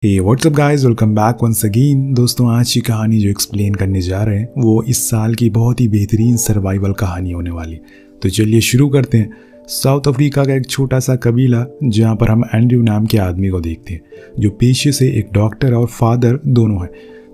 हे WhatsApp guys, welcome back once again. दोस्तों, आज की कहानी जो एक्सप्लेन करने जा रहे हैं वो इस साल की बहुत ही बेहतरीन सर्वाइवल कहानी होने वाली। तो चलिए शुरू करते हैं। साउथ अफ्रीका का एक छोटा सा कबीला जहाँ पर हम एंड्रयू नाम के आदमी को देखते हैं, जो पेशे से एक डॉक्टर और फादर दोनों हैं।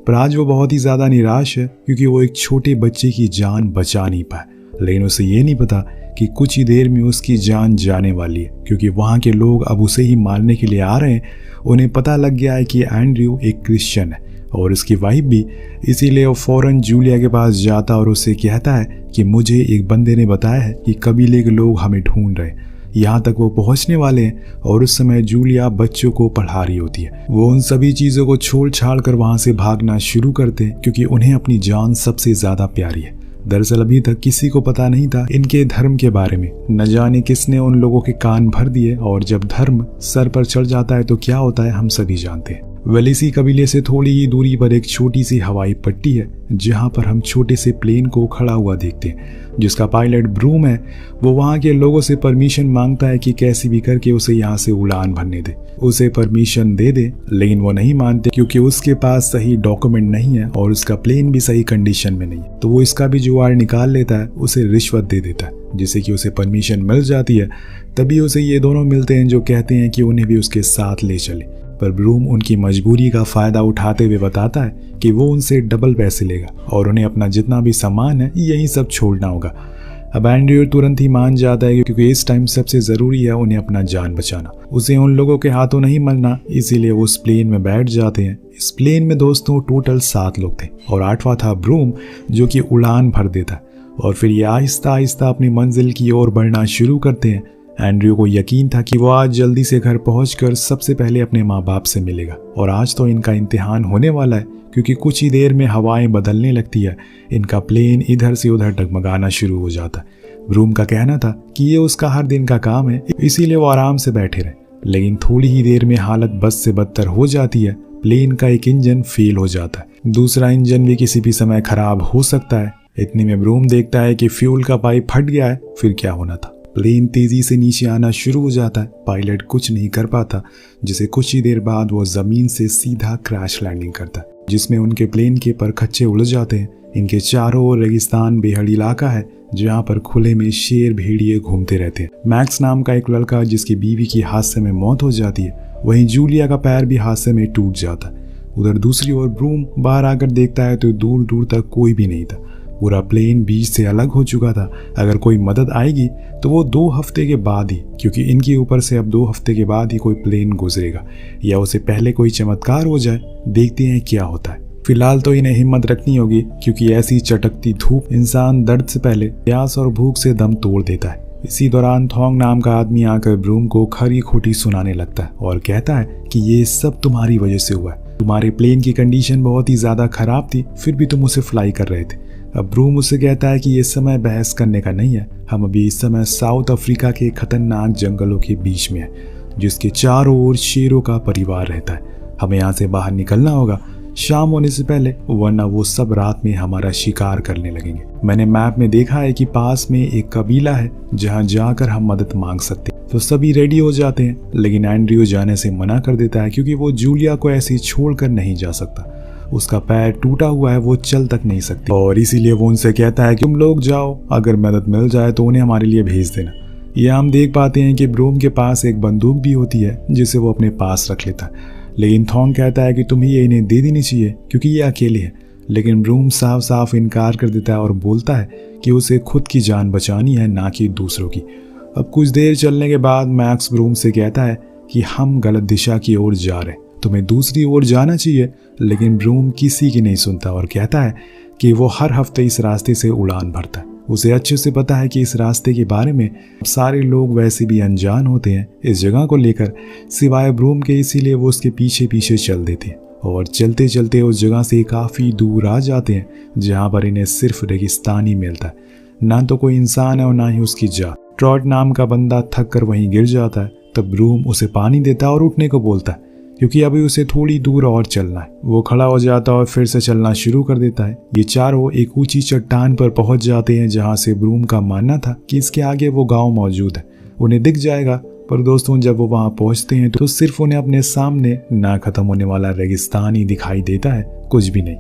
पर आज वो बहुत ही ज़्यादा निराश है क्योंकि वो एक छोटे बच्चे की जान बचा नहीं पाए। लेकिन उसे ये नहीं पता कि कुछ ही देर में उसकी जान जाने वाली है, क्योंकि वहाँ के लोग अब उसे ही मारने के लिए आ रहे हैं। उन्हें पता लग गया है कि एंड्रयू एक क्रिश्चियन है और उसकी वाइफ भी। इसीलिए वो फ़ौरन जूलिया के पास जाता और उससे कहता है कि मुझे एक बंदे ने बताया है कि कबीले के लोग हमें ढूंढ रहे हैं। यहाँ तक वो पहुँचने वाले हैं और उस समय जूलिया बच्चों को पढ़ा रही होती है। वो उन सभी चीज़ों को छोड़ छाड़ कर वहाँ से भागना शुरू करते हैं क्योंकि उन्हें अपनी जान सबसे ज़्यादा प्यारी है। दरअसल अभी तक किसी को पता नहीं था इनके धर्म के बारे में। न जाने किसने उन लोगों के कान भर दिए, और जब धर्म सर पर चढ़ जाता है तो क्या होता है हम सभी जानते हैं। वेलिसी कबीले से थोड़ी ही दूरी पर एक छोटी सी हवाई पट्टी है जहां पर हम छोटे से प्लेन को खड़ा हुआ देखते हैं, जिसका पायलट ब्रूम है। वो वहां के लोगों से परमिशन मांगता है कि कैसी भी करके उसे यहाँ से उड़ान भरने दे। उसे परमिशन दे दे, लेकिन वो नहीं मानते क्योंकि उसके पास सही डॉक्यूमेंट नहीं है और उसका प्लेन भी सही कंडीशन में नहीं है। तो वो इसका भी जुगाड़ निकाल लेता है, उसे रिश्वत दे देता है जिससे कि उसे परमिशन मिल जाती है। तभी उसे ये दोनों मिलते हैं जो कहते हैं कि उन्हें भी उसके साथ ले चले। पर ब्रूम उनकी मजबूरी का फ़ायदा उठाते हुए बताता है कि वो उनसे डबल पैसे लेगा और उन्हें अपना जितना भी सामान है यही सब छोड़ना होगा। अब एंड्रयू तुरंत ही मान जाता है क्योंकि इस टाइम सबसे ज़रूरी है उन्हें अपना जान बचाना। उसे उन लोगों के हाथों नहीं मरना, इसीलिए वो उस प्लेन में बैठ जाते हैं। इस प्लेन में दोस्तों टोटल 7 लोग थे और 8वां था ब्रूम, जो कि उड़ान भर देता है। और फिर ये आहिस्ता आहिस्ता अपनी मंजिल की ओर बढ़ना शुरू करते हैं। एंड्रयू को यकीन था कि वो आज जल्दी से घर पहुंचकर सबसे पहले अपने माँ बाप से मिलेगा, और आज तो इनका इम्तिहान होने वाला है क्योंकि कुछ ही देर में हवाएं बदलने लगती है। इनका प्लेन इधर से उधर डगमगाना शुरू हो जाता है। ब्रूम का कहना था कि ये उसका हर दिन का काम है, इसीलिए वो आराम से बैठे रहे। लेकिन थोड़ी ही देर में हालत बस से बदतर हो जाती है। प्लेन का एक इंजन फेल हो जाता है, दूसरा इंजन भी किसी भी समय खराब हो सकता है। इतने में ब्रूम देखता है कि फ्यूल का पाइप फट गया है। फिर क्या होना था, प्लेन तेजी से नीचे आना शुरू हो जाता है। पायलट कुछ नहीं कर पाता, जिसे कुछ ही देर बाद वो जमीन से सीधा क्रैश लैंडिंग करता है, जिसमें उनके प्लेन के परखच्चे उलझ जाते हैं। इनके चारों ओर रेगिस्तान बेहद इलाका है जहाँ पर खुले में शेर भेड़िए घूमते रहते हैं। मैक्स नाम का एक लड़का जिसकी बीवी की हादसे में मौत हो जाती है, वहीं जूलिया का पैर भी हादसे में टूट जाता है। उधर दूसरी ओर ब्रूम बाहर आकर देखता है तो दूर दूर तक कोई भी नहीं था। पूरा प्लेन बीच से अलग हो चुका था। अगर कोई मदद आएगी तो वो 2 हफ्ते के बाद ही, क्योंकि इनके ऊपर से अब 2 हफ्ते के बाद ही कोई प्लेन गुजरेगा, या उसे पहले कोई चमत्कार हो जाए। देखते हैं क्या होता है। फिलहाल तो इन्हें हिम्मत रखनी होगी क्योंकि ऐसी चटकती धूप इंसान दर्द से पहले प्यास और भूख से दम तोड़ देता है। इसी दौरान थोंग नाम का आदमी आकर ब्रूम को खरी खोटी सुनाने लगता है और कहता है कि ये सब तुम्हारी वजह से हुआ है। तुम्हारे प्लेन की कंडीशन बहुत ही ज़्यादा खराब थी, फिर भी तुम उसे फ्लाई कर रहे थे। अब ब्रूम उससे कहता है कि ये समय बहस करने का नहीं है। हम अभी इस समय साउथ अफ्रीका के खतरनाक जंगलों के बीच में है, जिसके चारों ओर शेरों का परिवार रहता है। हमें यहाँ से बाहर निकलना होगा शाम होने से पहले, वरना वो सब रात में हमारा शिकार करने लगेंगे। मैंने मैप में देखा है कि पास में एक कबीला है जहाँ जाकर हम मदद मांग सकते हैं। तो सभी रेडी हो जाते हैं, लेकिन एंड्रयू जाने से मना कर देता है क्योंकि वो जूलिया को ऐसे छोड़कर नहीं जा सकता। उसका पैर टूटा हुआ है, वो चल तक नहीं सकती, और इसीलिए वो उनसे कहता है कि तुम लोग जाओ, अगर मदद मिल जाए तो उन्हें हमारे लिए भेज देना। यह हम देख पाते हैं कि ब्रूम के पास एक बंदूक भी होती है जिसे वो अपने पास रख लेता है। लेकिन थोंग कहता है कि तुम्हें ये इन्हें दे देनी चाहिए क्योंकि ये अकेले है। लेकिन ब्रूम साफ साफ इनकार कर देता है और बोलता है कि उसे खुद की जान बचानी है, ना कि दूसरों की। अब कुछ देर चलने के बाद मैक्स ब्रूम से कहता है कि हम गलत दिशा की ओर जा रहे हैं, तुम्हें दूसरी ओर जाना चाहिए। लेकिन ब्रूम किसी की नहीं सुनता और कहता है कि वो हर हफ्ते इस रास्ते से उड़ान भरता है। उसे अच्छे से पता है कि इस रास्ते के बारे में सारे लोग वैसे भी अनजान होते हैं इस जगह को लेकर, सिवाय ब्रूम के। इसीलिए वो उसके पीछे पीछे चल देते हैं और चलते चलते उस जगह से काफ़ी दूर आ जाते हैं जहाँ पर इन्हें सिर्फ रेगिस्तान ही मिलता है। ना तो कोई इंसान है और ना ही उसकी जात। ट्रॉट नाम का बंदा थक कर वहीं गिर जाता है। तब ब्रूम उसे पानी देता है और उठने को बोलता है क्योंकि अभी उसे थोड़ी दूर और चलना है। वो खड़ा हो जाता है और फिर से चलना शुरू कर देता है। ये चारों एक ऊंची चट्टान पर पहुंच जाते हैं जहां से ब्रूम का मानना था कि इसके आगे वो गांव मौजूद है, उन्हें दिख जाएगा। पर दोस्तों जब वो वहाँ पहुँचते हैं तो सिर्फ उन्हें अपने सामने ना खत्म होने वाला रेगिस्तान ही दिखाई देता है, कुछ भी नहीं,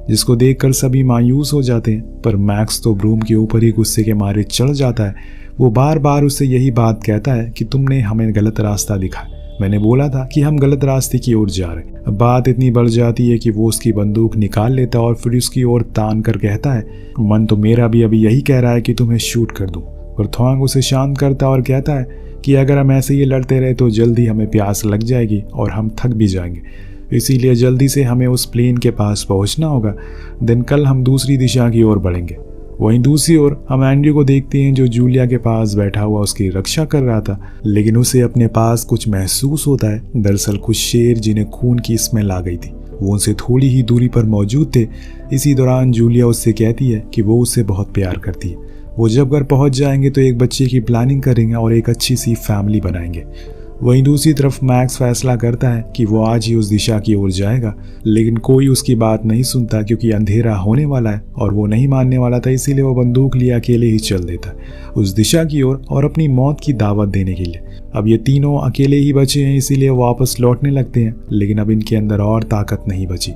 जिसको देखकर सभी मायूस हो जाते हैं। पर मैक्स तो ब्रूम के ऊपर ही गुस्से के मारे चढ़ जाता है। वो बार बार उससे यही बात कहता है कि तुमने हमें गलत रास्ता दिखाया, मैंने बोला था कि हम गलत रास्ते की ओर जा रहे हैं। अब बात इतनी बढ़ जाती है कि वो उसकी बंदूक निकाल लेता है और फिर उसकी ओर तान कर कहता है, मन तो मेरा भी अभी यही कह रहा है कि तुम्हें शूट कर दूं। और थॉन्ग उसे शांत करता है और कहता है कि अगर हम ऐसे ही लड़ते रहे तो जल्दी हमें प्यास लग जाएगी और हम थक भी जाएंगे, इसीलिए जल्दी से हमें उस प्लेन के पास पहुंचना होगा, दिन कल हम दूसरी दिशा की ओर बढ़ेंगे। वहीं दूसरी ओर हम एंड्रयू को देखते हैं जो जूलिया के पास बैठा हुआ उसकी रक्षा कर रहा था, लेकिन उसे अपने पास कुछ महसूस होता है। दरअसल कुछ शेर जिन्हें खून की स्मेल आ गई थी वो उनसे थोड़ी ही दूरी पर मौजूद थे। इसी दौरान जूलिया उससे कहती है कि वो उससे बहुत प्यार करती है, वो जब घर पहुंच जाएंगे तो एक बच्चे की प्लानिंग करेंगे और एक अच्छी सी फैमिली बनाएंगे। वहीं दूसरी तरफ मैक्स फैसला करता है कि वो आज ही उस दिशा की ओर जाएगा, लेकिन कोई उसकी बात नहीं सुनता क्योंकि अंधेरा होने वाला है और वो नहीं मानने वाला था। इसीलिए वो बंदूक लिए अकेले ही चल देता है उस दिशा की ओर और अपनी मौत की दावत देने के लिए। अब ये तीनों अकेले ही बचे हैं, इसीलिए वापस लौटने लगते हैं, लेकिन अब इनके अंदर और ताकत नहीं बची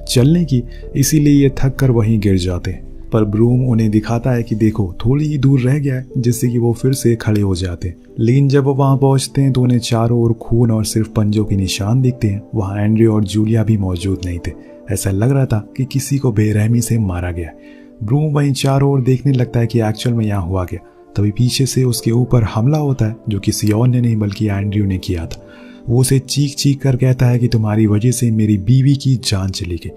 चलने की, इसीलिए ये थक कर वहीं गिर जाते हैं। पर ब्रूम उन्हें दिखाता है कि देखो थोड़ी ही दूर रह गया है, जिससे कि वो फिर से खड़े हो जाते हैं। लेकिन जब वो वहां पहुंचते हैं तो उन्हें चारों ओर खून और सिर्फ पंजों के निशान दिखते हैं। वहां एंड्रयू और जूलिया भी मौजूद नहीं थे, ऐसा लग रहा था कि किसी को बेरहमी से मारा गया। ब्रूम वहीं चारों ओर देखने लगता है कि एक्चुअल में यहाँ हुआ गया। तभी पीछे से उसके ऊपर हमला होता है, जो किसी और ने नहीं बल्कि एंड्रयू ने किया था। वो उसे चीख चीख कर कहता है कि तुम्हारी वजह से मेरी बीवी की जान चली गई,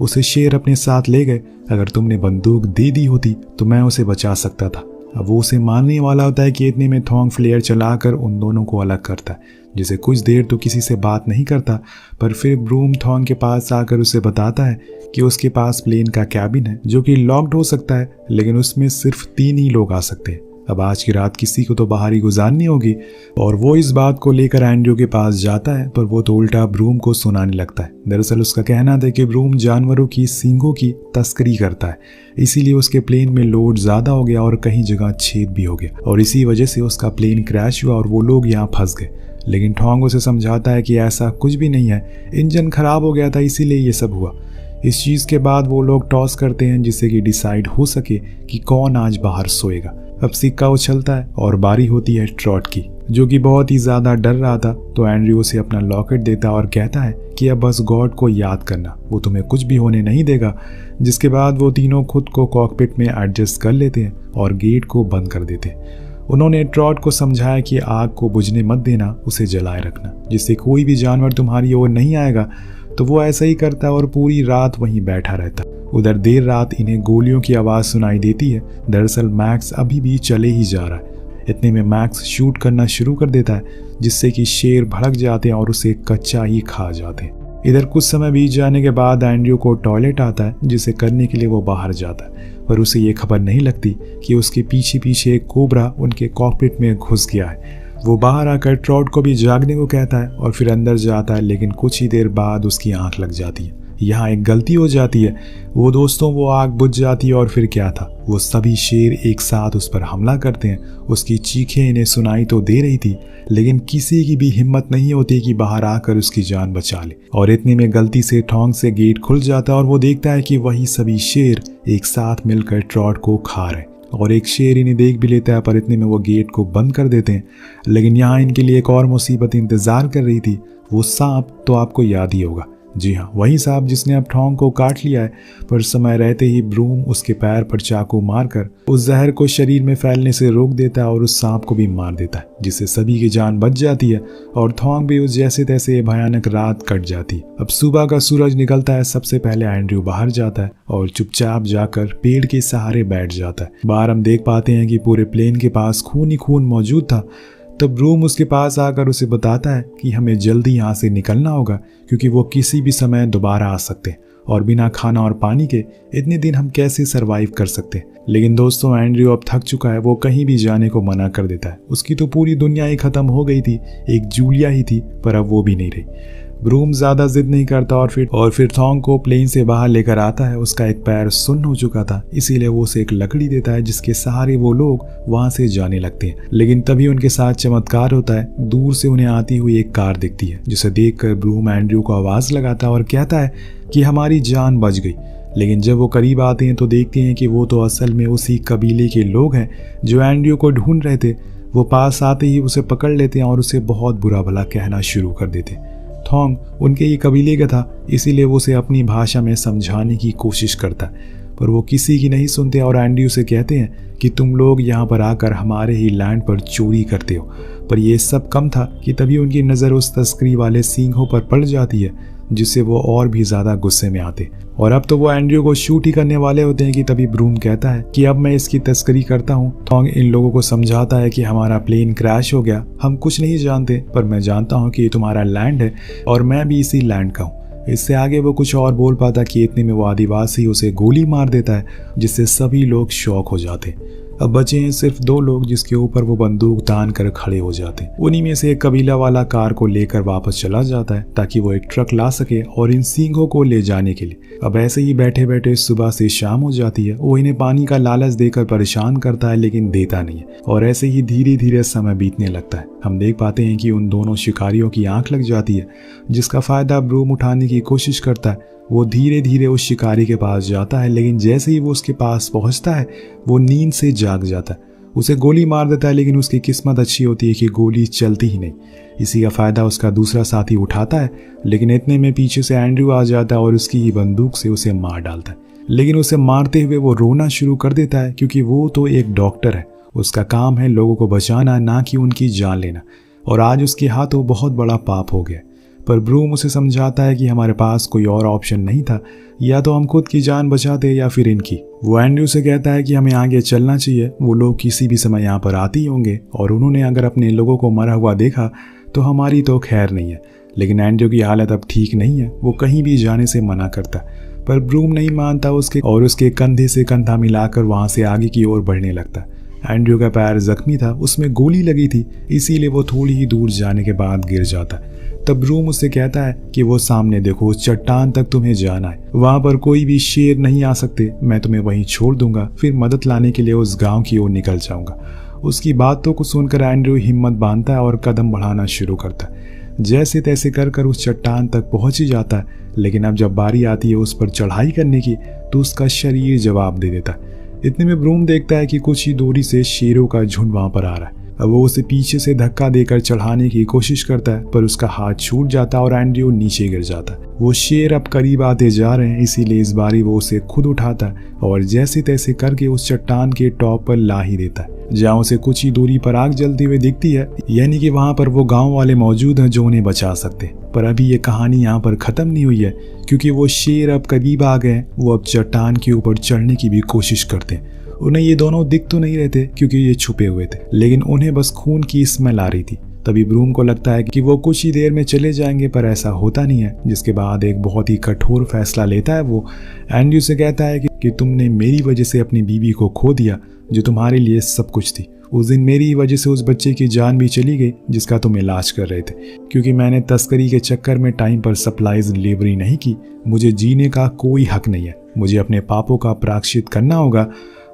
उसे शेर अपने साथ ले गए, अगर तुमने बंदूक दे दी होती तो मैं उसे बचा सकता था। अब वो उसे मारने वाला होता है कि इतने में थॉन्ग फ्लेयर चलाकर उन दोनों को अलग करता है, जिसे कुछ देर तो किसी से बात नहीं करता। पर फिर ब्रूम थॉन्ग के पास आकर उसे बताता है कि उसके पास प्लेन का कैबिन है जो कि लॉक्ड हो सकता है, लेकिन उसमें सिर्फ 3 ही लोग आ सकते हैं। अब आज की रात किसी को तो बाहर ही गुजारनी होगी। और वो इस बात को लेकर एंड्रयू के पास जाता है, पर वो तो उल्टा ब्रूम को सुनाने लगता है। दरअसल उसका कहना था कि ब्रूम जानवरों की सींगों की तस्करी करता है, इसीलिए उसके प्लेन में लोड ज्यादा हो गया और कहीं जगह छेद भी हो गया और इसी वजह से उसका प्लेन क्रैश हुआ और वो लोग यहाँ फंस गए। लेकिन थॉन्ग उसे समझाता है कि ऐसा कुछ भी नहीं है, इंजन खराब हो गया था इसीलिए ये सब हुआ। इस चीज के बाद वो लोग टॉस करते हैं जिससे कि डिसाइड हो सके कि कौन आज बाहर सोएगा। अब सिक्का उछलता है और बारी होती है ट्रॉट की, जो कि बहुत ही ज्यादा डर रहा था। तो एंड्रयू उसे अपना लॉकेट देता है और कहता है कि अब बस गॉड को याद करना, वो तुम्हें कुछ भी होने नहीं देगा। जिसके बाद वो तीनों खुद को कॉकपिट में एडजस्ट कर लेते हैं और गेट को बंद कर देते हैं। उन्होंने ट्रॉट को समझाया कि आग को बुझने मत देना, उसे जलाए रखना, जिससे कोई भी जानवर तुम्हारी ओर नहीं आएगा। तो वो ऐसा ही करता और पूरी रात वहीं बैठा रहता। उधर देर रात इन्हें गोलियों की आवाज़ सुनाई देती है। दरअसल मैक्स अभी भी चले ही जा रहा है। इतने में मैक्स शूट करना शुरू कर देता है, जिससे कि शेर भड़क जाते हैं और उसे कच्चा ही खा जाते हैं। इधर कुछ समय बीत जाने के बाद एंड्रयू को टॉयलेट आता है, जिसे करने के लिए वो बाहर जाता है, पर उसे ये खबर नहीं लगती कि उसके पीछे पीछे एक कोबरा उनके कॉकपिट में घुस गया है। वो बाहर आकर ट्रॉट को भी जागने को कहता है और फिर अंदर जाता है, लेकिन कुछ ही देर बाद उसकी आंख लग जाती है। यहाँ एक गलती हो जाती है। वो आग बुझ जाती है और फिर क्या था, वो सभी शेर एक साथ उस पर हमला करते हैं। उसकी चीखें इन्हें सुनाई तो दे रही थी, लेकिन किसी की भी हिम्मत नहीं होती कि बाहर आकर उसकी जान बचा ले। और इतने में गलती से थॉन्ग से गेट खुल जाता है और वो देखता है कि वही सभी शेर एक साथ मिलकर ट्रॉट को खा रहे और एक शेर इन्हें देख भी लेता है। पर इतने में वो गेट को बंद कर देते हैं। लेकिन यहाँ इनके लिए एक और मुसीबत इंतजार कर रही थी। वो सांप तो आपको याद ही होगा, जी हाँ, वही सांप जिसने अब थॉन्ग को काट लिया है। पर समय रहते ही ब्रूम उसके पैर पर चाकू मारकर उस जहर को शरीर में फैलने से रोक देता है और उस सांप को भी मार देता है, जिससे सभी की जान बच जाती है और थॉन्ग भी उस जैसे तैसे भयानक रात कट जाती है। अब सुबह का सूरज निकलता है। सबसे पहले एंड्रयू बाहर जाता है और चुपचाप जाकर पेड़ के सहारे बैठ जाता है। बाहर हम देख पाते हैं कि पूरे प्लेन के पास खून ही खून मौजूद था। तब ब्रूम उसके पास आकर उसे बताता है कि हमें जल्दी यहाँ से निकलना होगा, क्योंकि वो किसी भी समय दोबारा आ सकते हैं और बिना खाना और पानी के इतने दिन हम कैसे सरवाइव कर सकते हैं। लेकिन दोस्तों एंड्रयू अब थक चुका है, वो कहीं भी जाने को मना कर देता है। उसकी तो पूरी दुनिया ही खत्म हो गई थी, एक जूलिया ही थी, पर अब वो भी नहीं रही। ब्रूम ज्यादा जिद नहीं करता और फिर थॉन्ग को प्लेन से बाहर लेकर आता है। उसका एक पैर सुन्न हो चुका था, इसीलिए वो उसे एक लकड़ी देता है जिसके सहारे वो लोग वहां से जाने लगते हैं। लेकिन तभी उनके साथ चमत्कार होता है। दूर से उन्हें आती हुई एक कार दिखती है, जिसे देखकर ब्रूम एंड्रयू को आवाज लगाता है और कहता है कि हमारी जान बच गई। लेकिन जब वो करीब आते हैं तो देखते हैं कि वो तो असल में उसी कबीले के लोग हैं जो एंड्रयू को ढूंढ रहे थे। वो पास आते ही उसे पकड़ लेते हैं और उसे बहुत बुरा भला कहना शुरू कर देते। थॉन्ग उनके ही कबीले का था, इसीलिए वो उसे अपनी भाषा में समझाने की कोशिश करता है, पर वो किसी की नहीं सुनते और एंड्रयू से कहते हैं कि तुम लोग यहाँ पर आकर हमारे ही लैंड पर चोरी करते हो। पर यह सब कम था कि तभी उनकी नज़र उस तस्करी वाले सींगों पर पड़ जाती है, जिससे वो और भी ज़्यादा गुस्से में आते। और अब तो वो एंड्रयू को शूट ही करने वाले होते हैं कि तभी ब्रूम कहता है कि अब मैं इसकी तस्करी करता हूँ। थॉन्ग इन लोगों को समझाता है कि हमारा प्लेन क्रैश हो गया, हम कुछ नहीं जानते, पर मैं जानता हूँ कि ये तुम्हारा लैंड है और मैं भी इसी लैंड का हूँ। इससे आगे वो कुछ और बोल पाता कि इतने में वो आदिवासी उसे गोली मार देता है, जिससे सभी लोग शॉक हो जाते। अब बचे हैं सिर्फ 2 लोग जिसके ऊपर वो बंदूक तान कर खड़े हो जाते हैं। उन्हीं में से एक कबीला वाला कार को लेकर वापस चला जाता है ताकि वो एक ट्रक ला सके और इन सींगों को ले जाने के लिए। अब ऐसे ही बैठे बैठे सुबह से शाम हो जाती है। वो इन्हें पानी का लालच देकर परेशान करता है, लेकिन देता नहीं है और ऐसे ही धीरे धीरे समय बीतने लगता है। हम देख पाते हैं कि उन दोनों शिकारियों की आंख लग जाती है, जिसका फायदा ब्रूम उठाने की कोशिश करता है। वो धीरे धीरे उस शिकारी के पास जाता है, लेकिन जैसे ही वो उसके पास पहुंचता है वो नींद से जाग जाता है। उसे गोली मार देता है, लेकिन उसकी किस्मत अच्छी होती है कि गोली चलती ही नहीं। इसी का फायदा उसका दूसरा साथी उठाता है, लेकिन इतने में पीछे से एंड्रयू आ जाता है और उसकी ही बंदूक से उसे मार डालता है। लेकिन उसे मारते हुए वो रोना शुरू कर देता है, क्योंकि वो तो एक डॉक्टर है। उसका काम है लोगों को बचाना, ना कि उनकी जान लेना। और आज उसके हाथों बहुत बड़ा पाप हो गया। पर ब्रूम उसे समझाता है कि हमारे पास कोई और ऑप्शन नहीं था, या तो हम खुद की जान बचाते या फिर इनकी। वो एंड्रयू से कहता है कि हमें आगे चलना चाहिए, वो लोग किसी भी समय यहाँ पर आते ही होंगे और उन्होंने अगर अपने लोगों को मरा हुआ देखा तो हमारी तो खैर नहीं है। लेकिन एंड्रयू की हालत अब ठीक नहीं है, वो कहीं भी जाने से मना करता, पर ब्रूम नहीं मानता उसके कंधे से कंधा मिलाकर वहाँ से आगे की ओर बढ़ने लगता। एंड्रयू का पैर जख्मी था, उसमें गोली लगी थी, इसीलिए वो थोड़ी ही दूर जाने के बाद गिर जाता। तब ब्रूम उससे कहता है कि वो सामने देखो, उस चट्टान तक तुम्हें जाना है, वहां पर कोई भी शेर नहीं आ सकते, मैं तुम्हें वहीं छोड़ दूंगा, फिर मदद लाने के लिए उस गांव की ओर निकल जाऊंगा। उसकी बातों को सुनकर एंड्रयू हिम्मत बांधता है और कदम बढ़ाना शुरू करता है। जैसे तैसे कर उस चट्टान तक पहुंच ही जाता है, लेकिन अब जब बारी आती है उस पर चढ़ाई करने की तो उसका शरीर जवाब दे देता है। इतने में ब्रूम देखता है कि कुछ ही दूरी से शेरों का झुंड वहां पर आ रहा है। अब वो उसे पीछे से धक्का देकर चढ़ाने की कोशिश करता है, पर उसका हाथ छूट जाता है और एंड्रयू नीचे गिर जाता है। वो शेर अब करीब आते जा रहे हैं, इसीलिए इस बारी वो उसे खुद उठाता है और जैसे तैसे करके उस चट्टान के टॉप पर ला ही देता है, जहाँ उसे कुछ ही दूरी पर आग जलती हुई दिखती है, यानी कि वहां पर वो गांव वाले मौजूद हैं जो उन्हें बचा सकते हैं। पर अभी ये कहानी यहाँ पर खत्म नहीं हुई है, क्योंकि वो शेर अब करीब आ गए। वो अब चट्टान के ऊपर चढ़ने की भी कोशिश करते हैं। उन्हें ये दोनों दिख तो नहीं रहे थे क्योंकि ये छुपे हुए थे, लेकिन उन्हें बस खून की स्मेल आ रही थी। तभी ब्रूम को लगता है कि वो कुछ ही देर में चले जाएंगे, पर ऐसा होता नहीं है। जिसके बाद एक बहुत ही कठोर फैसला लेता है। वो एंड्रयू से कहता है कि तुमने मेरी वजह से अपनी बीवी को खो दिया, जो तुम्हारे लिए सब कुछ थी। उस दिन मेरी वजह से उस बच्चे की जान भी चली गई जिसका तुम इलाज कर रहे थे, क्योंकि मैंने तस्करी के चक्कर में टाइम पर सप्लाईज डिलीवरी नहीं की। मुझे जीने का कोई हक नहीं है, मुझे अपने पापों का प्रायश्चित करना होगा।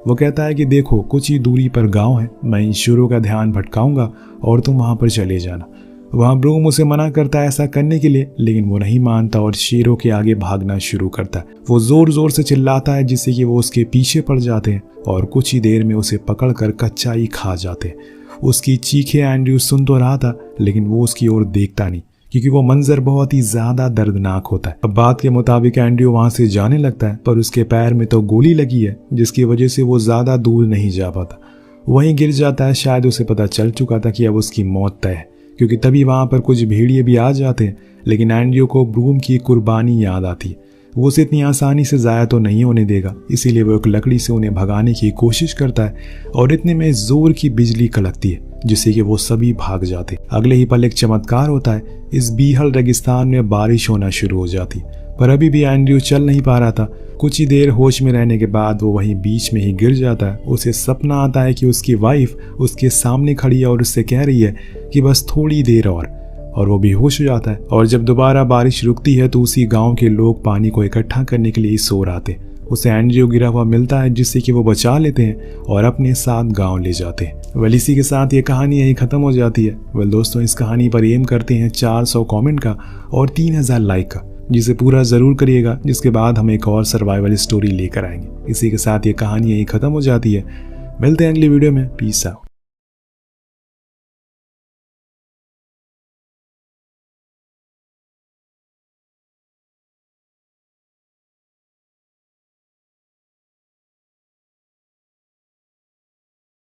वो कहता है कि देखो, कुछ ही दूरी पर गांव है, मैं इन शेरों का ध्यान भटकाऊंगा और तुम वहां पर चले जाना। वहां ब्रूम उसे मना करता है ऐसा करने के लिए, लेकिन वो नहीं मानता और शेरों के आगे भागना शुरू करता है। वो जोर जोर से चिल्लाता है जिससे कि वो उसके पीछे पड़ जाते हैं और कुछ ही देर में उसे पकड़कर कच्चा ही खा जाते हैं। उसकी चीखें एंड्रयू सुन तो रहा था, लेकिन वो उसकी ओर देखता नहीं, क्योंकि वो मंजर बहुत ही ज्यादा दर्दनाक होता है। अब बात के मुताबिक एंड्रयू वहां से जाने लगता है, पर उसके पैर में तो गोली लगी है, जिसकी वजह से वो ज्यादा दूर नहीं जा पाता, वहीं गिर जाता है। शायद उसे पता चल चुका था कि अब उसकी मौत तय है, क्योंकि तभी वहां पर कुछ भेड़िए भी आ जाते हैं। लेकिन एंड्रयू को ब्रूम की कुर्बानी याद आती है। वो उसे इतनी आसानी से ज़ाया तो नहीं होने देगा, इसीलिए वो एक लकड़ी से उन्हें भगाने की कोशिश करता है और इतने में जोर की बिजली कड़कती है, जिससे कि वो सभी भाग जाते। अगले ही पल एक चमत्कार होता है। इस बीहल रेगिस्तान में बारिश होना शुरू हो जाती, पर अभी भी एंड्रयू चल नहीं पा रहा था। कुछ ही देर होश में रहने के बाद वो वहीं बीच में ही गिर जाता है। उसे सपना आता है कि उसकी वाइफ उसके सामने खड़ी है और उससे कह रही है कि बस थोड़ी देर और। और वो बेहोश हो जाता है। और जब दोबारा बारिश रुकती है तो उसी गांव के लोग पानी को इकट्ठा करने के लिए इस ओर आते हैं। उसे एंड्रयू गिरा हुआ मिलता है जिससे कि वो बचा लेते हैं और अपने साथ गांव ले जाते हैं। वेल इसी के साथ ये कहानी यहीं खत्म हो जाती है। वेल दोस्तों, इस कहानी पर एम करते हैं 400 कमेंट का और 3000 लाइक का, जिसे पूरा जरूर करिएगा, जिसके बाद हम एक और सर्वाइवल स्टोरी लेकर आएंगे। इसी के साथ ये कहानी यहीं खत्म हो जाती है। मिलते हैं अगली वीडियो में। Peace out.